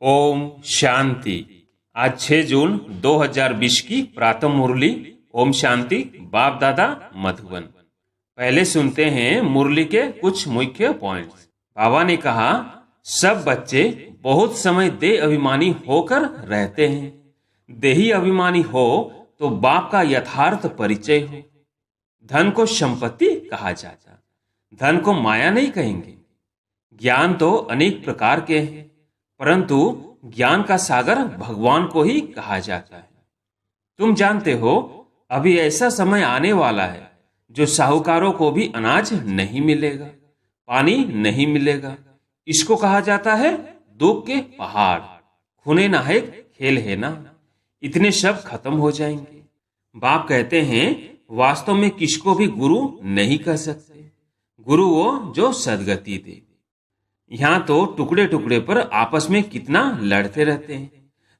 ओम शांति। आज 6 जून 2020 की प्रातः मुरली। ओम शांति। बाप दादा मधुबन। पहले सुनते हैं मुरली के कुछ मुख्य पॉइंट्स। बाबा ने कहा, सब बच्चे बहुत समय देह अभिमानी होकर रहते हैं। देही अभिमानी हो तो बाप का यथार्थ परिचय हो। धन को संपत्ति कहा जाता, धन को माया नहीं कहेंगे। ज्ञान तो अनेक प्रकार के हैं, परंतु ज्ञान का सागर भगवान को ही कहा जाता है। तुम जानते हो, अभी ऐसा समय आने वाला है जो साहूकारों को भी अनाज नहीं मिलेगा, पानी नहीं मिलेगा। इसको कहा जाता है दुख के पहाड़। खूने नाहक खेल है ना, इतने सब खत्म हो जाएंगे। बाप कहते हैं, वास्तव में किसको भी गुरु नहीं कह सकते। गुरु वो जो सदगति दे। यहाँ तो टुकड़े टुकड़े पर आपस में कितना लड़ते रहते हैं।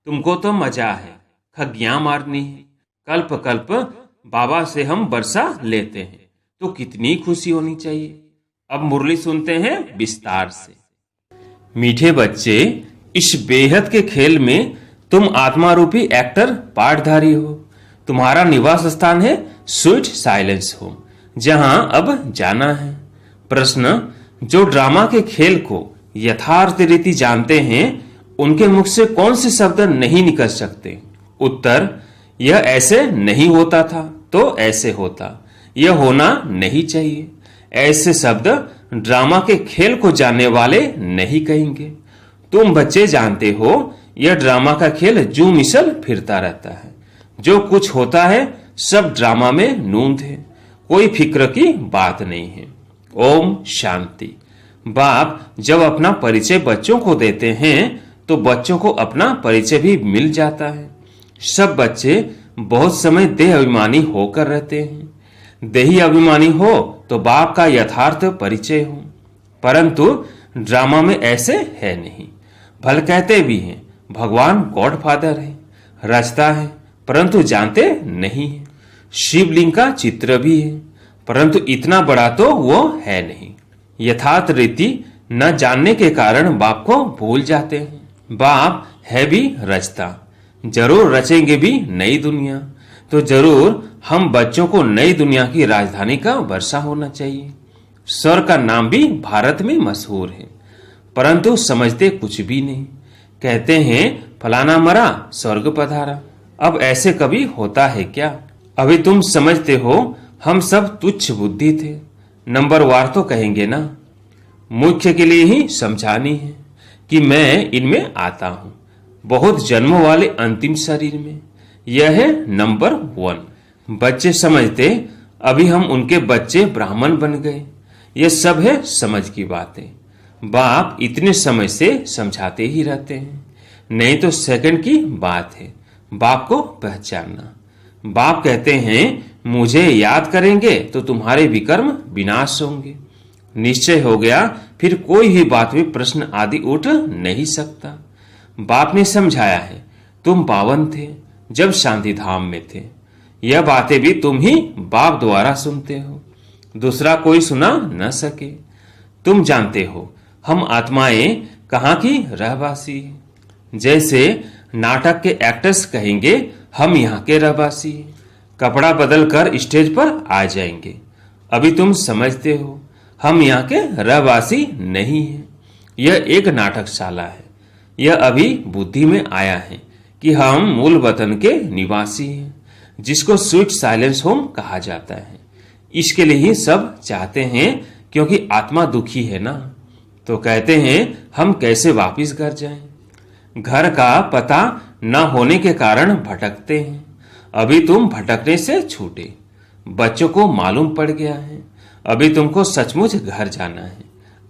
तुमको तो मजा है, खग्गियां मारनी है। कल्प कल्प बाबा से हम वर्षा लेते हैं, तो कितनी खुशी होनी चाहिए। अब मुरली सुनते हैं विस्तार से। मीठे बच्चे, इस बेहद के खेल में तुम आत्मा रूपी एक्टर पाठधारी हो। तुम्हारा निवास स्थान है स्वीट साइलेंस होम, जहां अब जाना है। प्रश्न, जो ड्रामा के खेल को यथार्थ रीति जानते हैं, उनके मुख से कौन से शब्द नहीं निकल सकते? उत्तर, यह ऐसे नहीं होता था तो ऐसे होता, यह होना नहीं चाहिए। ऐसे शब्द ड्रामा के खेल को जानने वाले नहीं कहेंगे। तुम बच्चे जानते हो, यह ड्रामा का खेल जू मिसल फिरता रहता है। जो कुछ होता है सब ड्रामा में नूंद है, कोई फिक्र की बात नहीं है। ओम शांति। बाप जब अपना परिचय बच्चों को देते हैं तो बच्चों को अपना परिचय भी मिल जाता है। सब बच्चे बहुत समय देह अभिमानी होकर रहते हैं। देही अभिमानी हो तो बाप का यथार्थ परिचय हो, परंतु ड्रामा में ऐसे है नहीं। भल कहते भी हैं भगवान गॉड फादर है, रचता है, परंतु जानते नहीं है। शिवलिंग का चित्र भी है, परंतु इतना बड़ा तो वो है नहीं। यथार्थ रीति न जानने के कारण बाप को भूल जाते हैं। बाप है भी रचता, जरूर रचेंगे भी नई दुनिया। तो जरूर हम बच्चों को नई दुनिया की राजधानी का वर्षा होना चाहिए। स्वर्ग का नाम भी भारत में मशहूर है, परंतु समझते कुछ भी नहीं। कहते हैं फलाना मरा स्वर्ग पधारा। अब ऐसे कभी होता है क्या? अभी तुम समझते हो हम सब तुच्छ बुद्धि थे। नंबर वार तो कहेंगे ना। मुख्य के लिए ही समझानी है कि मैं इनमें आता हूं, बहुत जन्मों वाले अंतिम शरीर में। यह है नंबर 1। बच्चे समझते अभी हम उनके बच्चे ब्राह्मण बन गए। यह सब है समझ की बातें। बाप इतने समय से समझाते ही रहते हैं, नहीं तो सेकंड की बात है बाप को पहचानना। बाप कहते हैं, मुझे याद करेंगे तो तुम्हारे विकर्म विनाश होंगे। निश्चय हो गया, फिर कोई भी बात में प्रश्न आदि उठ नहीं सकता। बाप ने समझाया है, तुम पावन थे जब शांति धाम में थे। यह बातें भी तुम ही बाप द्वारा सुनते हो, दूसरा कोई सुना न सके। तुम जानते हो हम आत्माएं कहाँ की रहवासी हैं। जैसे नाटक के एक्टर्स कहेंगे हम यहाँ के रहवासी हैं, कपड़ा बदलकर स्टेज पर आ जाएंगे। अभी तुम समझते हो हम यहाँ के रहवासी नहीं हैं। यह एक नाटकशाला है। यह अभी बुद्धि में आया है कि हम मूल वतन के निवासी हैं, जिसको स्वीट साइलेंस होम कहा जाता है। इसके लिए ही सब चाहते हैं, क्योंकि आत्मा दुखी है ना। तो कहते हैं हम कैसे वापिस घर जाएं। घर का पता न होने के कारण भटकते हैं। अभी तुम भटकने से छूटे, बच्चों को मालूम पड़ गया है। अभी तुमको सचमुच घर जाना है।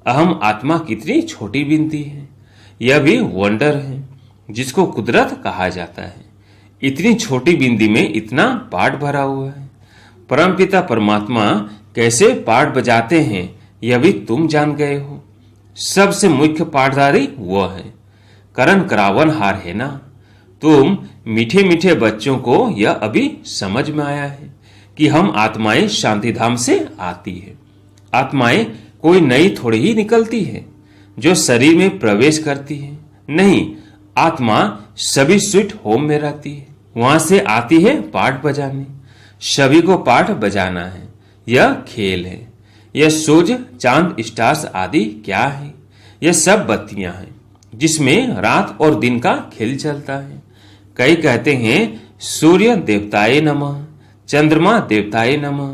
अहम आत्मा कितनी छोटी बिनती है। यह भी वंडर है, जिसको कुदरत कहा जाता है। इतनी छोटी बिंदी में इतना पाठ भरा हुआ है। परमपिता परमात्मा कैसे पाठ बजाते हैं, यह भी तुम जान गए हो। सबसे मुख्य पाठधारी वो है, करण करावन हार है ना। तुम मीठे मीठे बच्चों को यह अभी समझ में आया है कि हम आत्माएं शांति धाम से आती है। आत्माएं कोई नई थोड़ी ही निकलती है जो शरीर में प्रवेश करती है। नहीं, आत्मा सभी स्वीट होम में रहती है, वहां से आती है पाठ बजाने। सभी को पाठ बजाना है, यह खेल है। यह सूरज, चांद, स्टार्स आदि क्या है? यह सब बत्तियां हैं जिसमें रात और दिन का खेल चलता है। कई कहते हैं सूर्य देवताए नमः, चंद्रमा देवताए नमः,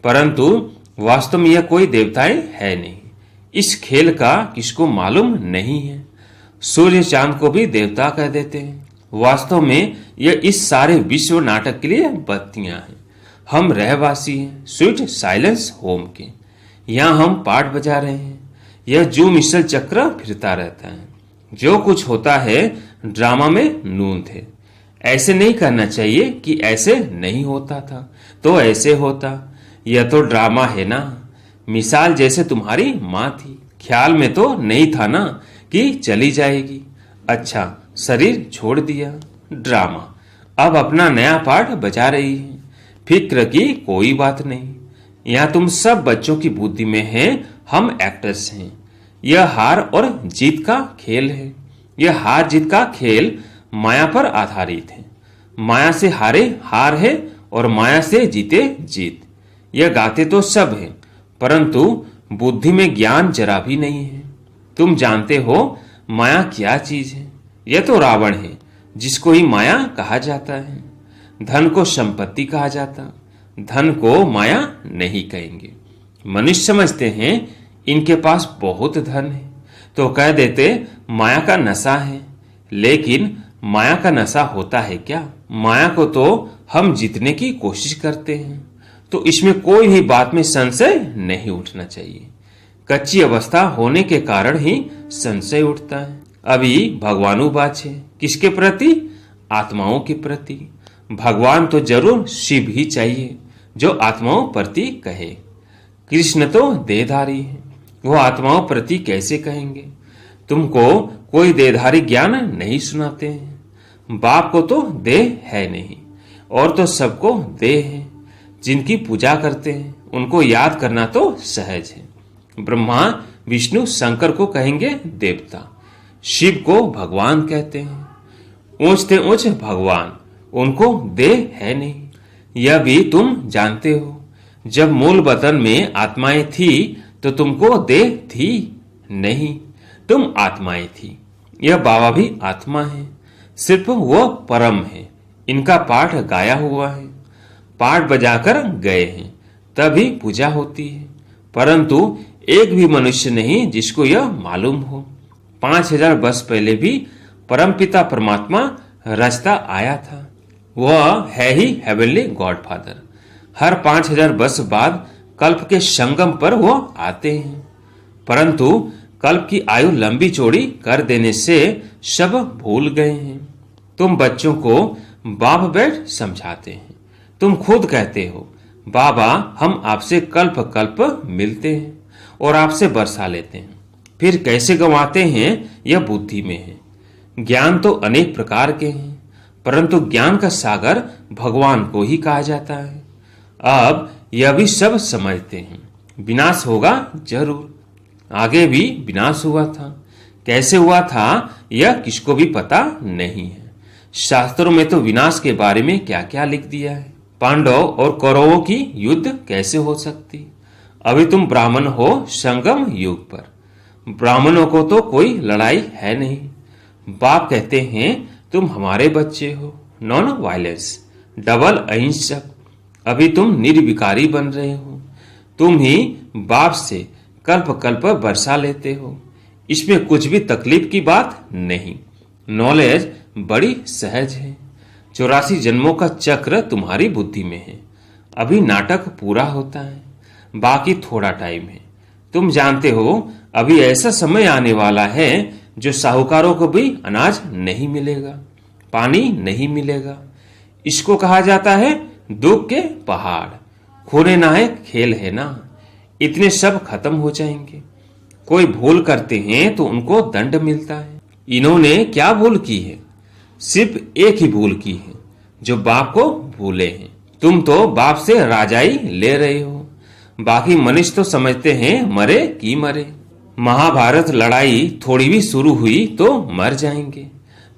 परंतु वास्तव में यह कोई देवताएं है नहीं। इस खेल का किसको मालूम नहीं है। सूर्य चांद को भी देवता कह देते हैं। वास्तव में यह इस सारे विश्व नाटक के लिए बत्तियां हैं। हम रहवासी हैं स्वीट साइलेंस होम के। यहाँ हम पाठ बजा रहे हैं। यह जूम मिसल चक्र फिरता रहता है। जो कुछ होता है ड्रामा में नून थे। ऐसे नहीं करना चाहिए कि ऐसे नहीं होता था तो ऐसे होता। यह तो ड्रामा है ना। मिसाल जैसे तुम्हारी माँ थी, ख्याल में तो नहीं था ना कि चली जाएगी। अच्छा, शरीर छोड़ दिया, ड्रामा। अब अपना नया पार्ट बजा रही है। फिक्र की कोई बात नहीं। यहाँ तुम सब बच्चों की बुद्धि में हैं, हम एक्टर्स हैं। यह हार और जीत का खेल है। यह हार जीत का खेल माया पर आधारित है। माया से हारे हार है और माया से जीते जीत। यह गाते तो सब है, परंतु बुद्धि में ज्ञान जरा भी नहीं है। तुम जानते हो माया क्या चीज है? यह तो रावण है, जिसको ही माया कहा जाता है। धन को संपत्ति कहा जाता, धन को माया नहीं कहेंगे। मनुष्य समझते हैं इनके पास बहुत धन है तो कह देते माया का नशा है। लेकिन माया का नशा होता है क्या? माया को तो हम जीतने की कोशिश करते हैं, तो इसमें कोई भी बात में संशय नहीं उठना चाहिए। कच्ची अवस्था होने के कारण ही संशय उठता है। अभी भगवानुवाच है, किसके प्रति? आत्माओं के प्रति। भगवान तो जरूर शिव ही चाहिए जो आत्माओं प्रति कहे। कृष्ण तो देहधारी है, वो आत्माओं प्रति कैसे कहेंगे? तुमको कोई देहधारी ज्ञान नहीं सुनाते हैं। बाप को तो देह है नहीं, और तो सबको देह है। जिनकी पूजा करते हैं उनको याद करना तो सहज है। ब्रह्मा विष्णु शंकर को कहेंगे देवता, शिव को भगवान कहते हैं। ऊंचते ऊंच भगवान, उनको देह है नहीं। यह भी तुम जानते हो। जब मूल वतन में आत्माएं थी तो तुमको देह थी नहीं, तुम आत्माएं थी। यह बाबा भी आत्मा है, सिर्फ वो परम है। इनका पाठ गाया हुआ है, पाठ बजाकर गए हैं, तभी पूजा होती है। परंतु एक भी मनुष्य नहीं जिसको यह मालूम हो। 5000 वर्ष पहले भी परमपिता परमात्मा रचता आया था। वह है ही हेवनली गॉडफादर। हर 5000 वर्ष बाद कल्प के संगम पर वो आते हैं, परंतु कल्प की आयु लंबी चौड़ी कर देने से सब भूल गए हैं। तुम बच्चों को बाप बैठ समझाते हैं। तुम खुद कहते हो बाबा हम आपसे कल्प कल्प मिलते हैं और आपसे बरसा लेते हैं। फिर कैसे गंवाते हैं यह बुद्धि में है। ज्ञान तो अनेक प्रकार के हैं, परंतु ज्ञान का सागर भगवान को ही कहा जाता है। अब यह भी सब समझते हैं विनाश होगा जरूर। आगे भी विनाश हुआ था, कैसे हुआ था यह किसको भी पता नहीं है। शास्त्रों में तो विनाश के बारे में क्या क्या लिख दिया है। पांडव और कौरवों की युद्ध कैसे हो सकती? अभी तुम ब्राह्मण हो संगम युग पर। ब्राह्मणों को तो कोई लड़ाई है नहीं। बाप कहते हैं तुम हमारे बच्चे हो। नॉन वायलेंस, डबल अहिंसक। अभी तुम निर्विकारी बन रहे हो। तुम ही बाप से कल्प कल्प बरसा लेते हो। इसमें कुछ भी तकलीफ की बात नहीं। नॉलेज बड़ी सहज है। 84 जन्मों का चक्र तुम्हारी बुद्धि में है। अभी नाटक पूरा होता है, बाकी थोड़ा टाइम है। तुम जानते हो अभी ऐसा समय आने वाला है जो साहूकारों को भी अनाज नहीं मिलेगा, पानी नहीं मिलेगा। इसको कहा जाता है दुख के पहाड़। खोने नायक खेल है ना। इतने सब खत्म हो जाएंगे। कोई भूल करते हैं तो उनको दंड मिलता है। इन्होंने क्या भूल की है? सिर्फ एक ही भूल की है, जो बाप को भूले हैं। तुम तो बाप से राजाई ले रहे हो। बाकी मनुष्य तो समझते हैं मरे की मरे। महाभारत लड़ाई थोड़ी भी शुरू हुई तो मर जाएंगे।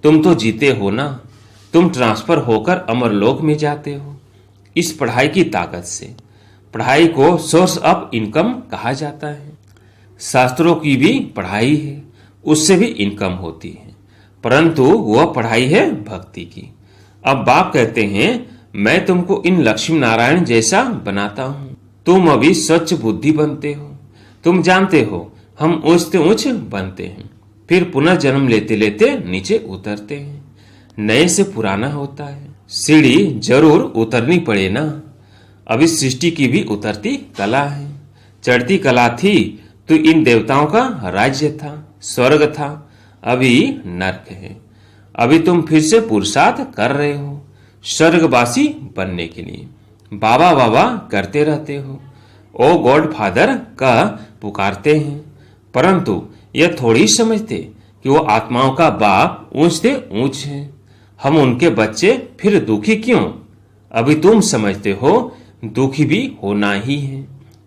तुम तो जीते हो ना, तुम ट्रांसफर होकर अमरलोक में जाते हो। इस पढ़ाई की ताकत से। पढ़ाई को सोर्स ऑफ इनकम कहा जाता है। शास्त्रों की भी पढ़ाई है, उससे भी इनकम होती है, परंतु वह पढ़ाई है भक्ति की। अब बाप कहते हैं, मैं तुमको इन लक्ष्मी नारायण जैसा बनाता हूं। तुम अभी स्वच्छ बुद्धि बनते हो। तुम जानते हो हम ऊंच से ऊंच बनते हैं, फिर पुनः जन्म लेते लेते नीचे उतरते हैं। नए से पुराना होता है। सीढ़ी जरूर उतरनी पड़े ना। अभी सृष्टि की भी उतरती कला है। चढ़ती कला थी तो इन देवताओं का राज्य था, स्वर्ग था। अभी नरक है। अभी तुम फिर से पुरुषार्थ कर रहे हो स्वर्गवासी बनने के लिए। बाबा बाबा करते रहते हो, ओ गॉड फादर का पुकारते हैं, परंतु यह थोड़ी समझते कि वो आत्माओं का बाप ऊंच से ऊंच है। हम उनके बच्चे, फिर दुखी क्यों? अभी तुम समझते हो दुखी भी होना ही है।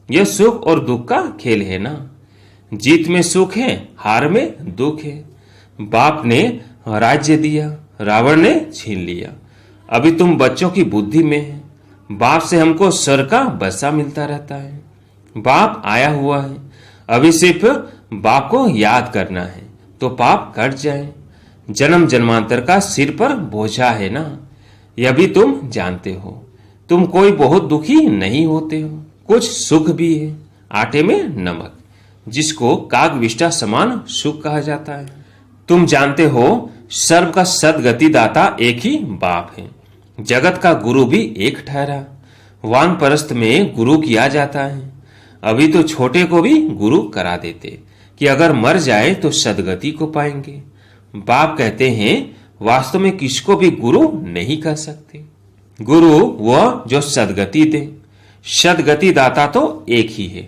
यह सुख और दुख का खेल है ना। जीत में सुख है, हार में दुख है। बाप ने राज्य दिया, रावण ने छीन लिया। अभी तुम बच्चों की बुद्धि में है। बाप से हमको स्वर का बसा मिलता रहता है। बाप आया हुआ है। अभी सिर्फ बाप को याद करना है तो पाप कट जाए। जन्म जन्मांतर का सिर पर बोझा है ना, यह भी तुम जानते हो। तुम कोई बहुत दुखी नहीं होते हो, कुछ सुख भी है। आटे में नमक, जिसको कागविष्टा समान सुख कहा जाता है। तुम जानते हो सर्व का सदगति दाता एक ही बाप है। जगत का गुरु भी एक ठहरा। वानप्रस्थ में गुरु किया जाता है। अभी तो छोटे को भी गुरु करा देते कि अगर मर जाए तो सदगति को पाएंगे। बाप कहते हैं वास्तव में किसको भी गुरु नहीं कर सकते। गुरु वह जो सदगति दे। सदगति दाता तो एक ही है,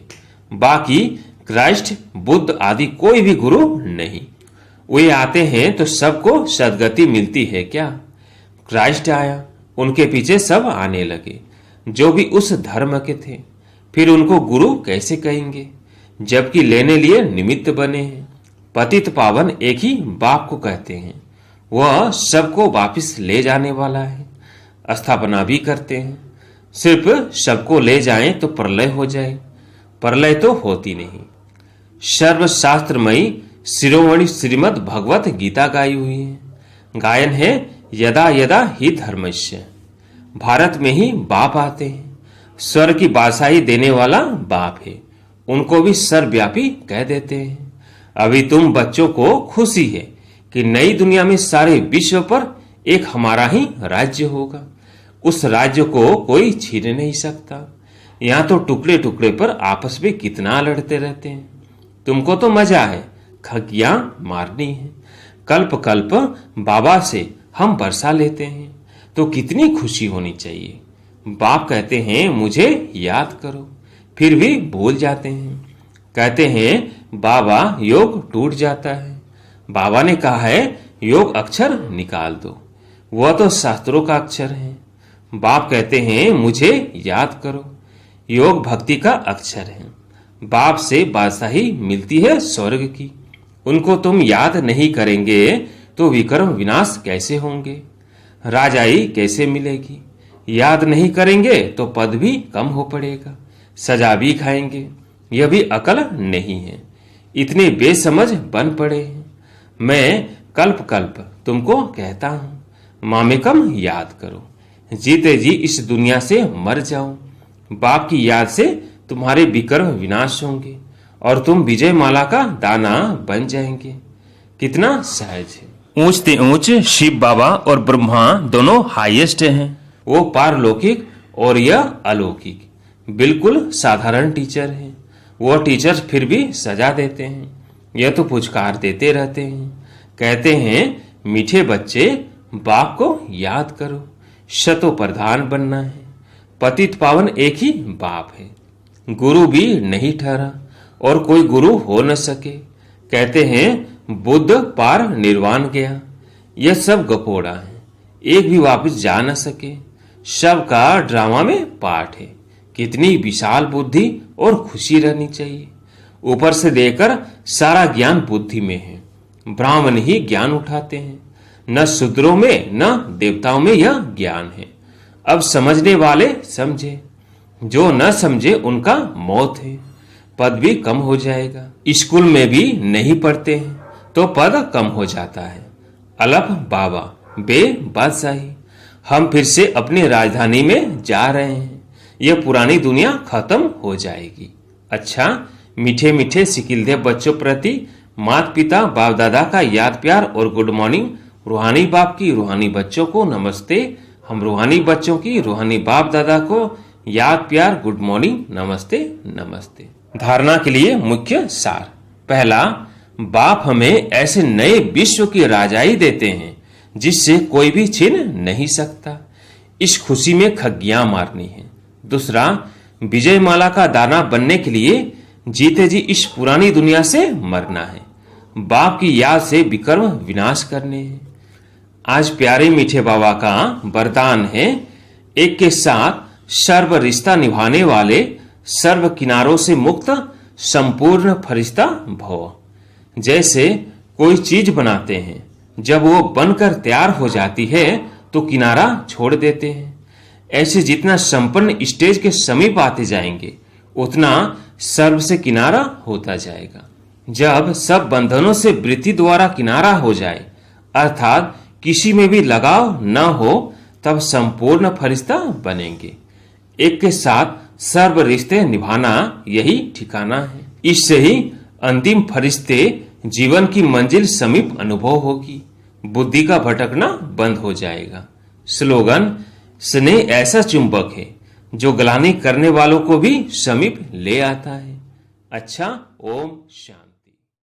बाकी क्राइस्ट, बुद्ध आदि कोई भी गुरु नहीं। वे आते हैं तो सबको सदगति मिलती है क्या? क्राइस्ट आया, उनके पीछे सब आने लगे जो भी उस धर्म के थे। फिर उनको गुरु कैसे कहेंगे जबकि लेने लिए निमित्त बने हैं। पतित पावन एक ही बाप को कहते हैं। वह सबको वापिस ले जाने वाला है। स्थापना भी करते हैं। सिर्फ सबको ले जाएं तो प्रलय हो जाए, प्रलय तो होती नहीं। सर्वशास्त्रमयी शिरोमणि श्रीमद् भगवत गीता गाई हुई है। गायन है यदा यदा ही धर्मस्य। भारत में ही बाप आते हैं। स्वर की बादशाही देने वाला बाप है, उनको भी सर्वव्यापी कह देते हैं। अभी तुम बच्चों को खुशी है कि नई दुनिया में सारे विश्व पर एक हमारा ही राज्य होगा। उस राज्य को कोई छीन नहीं सकता। यहाँ तो टुकड़े टुकड़े पर आपस में कितना लड़ते रहते हैं। तुमको तो मजा है, खगियां मारनी है। कल्प कल्प बाबा से हम वर्षा लेते हैं तो कितनी खुशी होनी चाहिए। बाप कहते हैं मुझे याद करो, फिर भी भूल जाते हैं। कहते हैं बाबा योग टूट जाता है। बाबा ने कहा है योग अक्षर निकाल दो, वह तो शास्त्रों का अक्षर है। बाप कहते हैं मुझे याद करो, योग भक्ति का अक्षर है। बाप से बादशाही मिलती है स्वर्ग की। उनको तुम याद नहीं करेंगे तो विक्रम विनाश कैसे होंगे, राजाई कैसे मिलेगी। याद नहीं करेंगे तो पद भी कम हो पड़ेगा, सजा भी खाएंगे। यह भी अकल नहीं है। इतने बेसमझ बन पड़े हैं। मैं कल्प कल्प तुमको कहता हूं मामेकम याद करो। जीते जी इस दुनिया से मर जाओ। बाप की याद से तुम्हारे विक्रम विनाश होंगे और तुम विजय माला का दाना बन जाएंगे। कितना सहज है। ऊंच ते ऊंच शिव बाबा और ब्रह्मा दोनों हाईएस्ट हैं। वो पारलौकिक और यह अलौकिक। बिल्कुल साधारण टीचर है। वो टीचर फिर भी सजा देते हैं। यह तो पुचकार देते रहते हैं। कहते हैं मीठे बच्चे बाप को याद करो, शतो प्रधान बनना है। पतित पावन एक ही बाप है। गुरु भी नहीं ठहरा और कोई गुरु हो न सके। कहते हैं बुद्ध पार निर्वाण गया। यह सब गपोड़ा है, एक भी वापस जा न सके। सबका ड्रामा में पाठ है। कितनी विशाल बुद्धि और खुशी रहनी चाहिए। ऊपर से देकर सारा ज्ञान बुद्धि में है। ब्राह्मण ही ज्ञान उठाते हैं। न शूद्रों में न देवताओं में यह ज्ञान है। अब समझने वाले समझे, जो न समझे उनका मौत है। पद भी कम हो जाएगा। स्कूल में भी नहीं पढ़ते हैं तो पद कम हो जाता है। अलफ बाबा, बे बादशाही। हम फिर से अपनी राजधानी में जा रहे हैं। यह पुरानी दुनिया खत्म हो जाएगी। अच्छा, मीठे मीठे सिकिलदे बच्चों प्रति माता पिता बाप दादा का याद प्यार और गुड मॉर्निंग। रूहानी बाप की रूहानी बच्चों को नमस्ते। हम रूहानी बच्चों की रूहानी बाप दादा को याद प्यार गुड मॉर्निंग नमस्ते नमस्ते। धारणा के लिए मुख्य सार। पहला, बाप हमें ऐसे नए विश्व की राजाई देते हैं जिससे कोई भी छीन नहीं सकता। इस खुशी में खग्गियां मारनी है। दूसरा, विजय माला का दाना बनने के लिए जीते जी इस पुरानी दुनिया से मरना है। बाप की याद से विकर्म विनाश करने हैं। आज प्यारे मीठे बाबा का वरदान है, एक के साथ सर्व रिश्ता निभाने वाले, सर्व किनारों से मुक्त, संपूर्ण फरिश्ता भव। जैसे कोई चीज बनाते हैं, जब वो बनकर तैयार हो जाती है तो किनारा छोड़ देते हैं। ऐसे जितना संपन्न स्टेज के समीप आते जाएंगे उतना सर्व से किनारा होता जाएगा। जब सब बंधनों से वृत्ति द्वारा किनारा हो जाए, अर्थात किसी में भी लगाव न हो, तब संपूर्ण फरिश्ता बनेंगे। एक के साथ सर्व रिश्ते निभाना यही ठिकाना है। इससे ही अंतिम फरिश्ते जीवन की मंजिल समीप अनुभव होगी। बुद्धि का भटकना बंद हो जाएगा। स्लोगन, स्नेह ऐसा चुंबक है जो ग्लानि करने वालों को भी समीप ले आता है। अच्छा, ओम शांति।